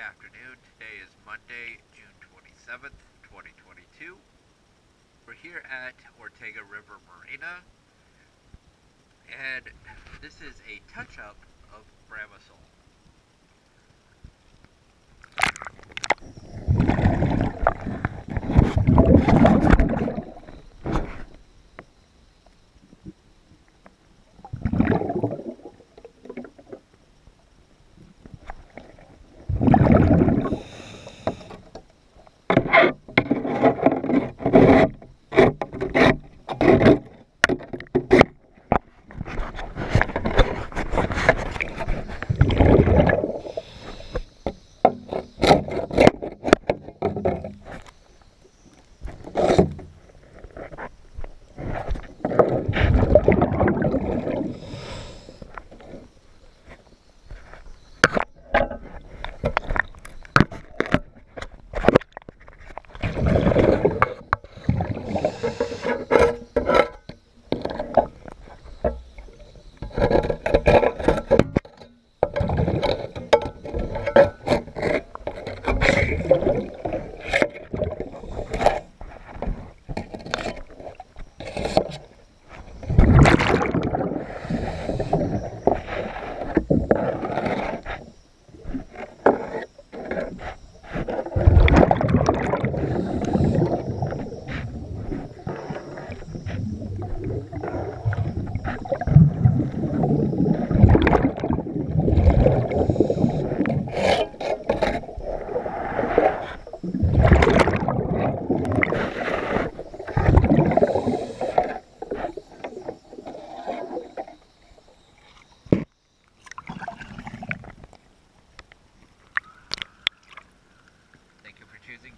afternoon. Today is Monday, June 27th, 2022. We're here at Ortega River Marina, and this is a touch-up of Bramasole. Thank you for choosing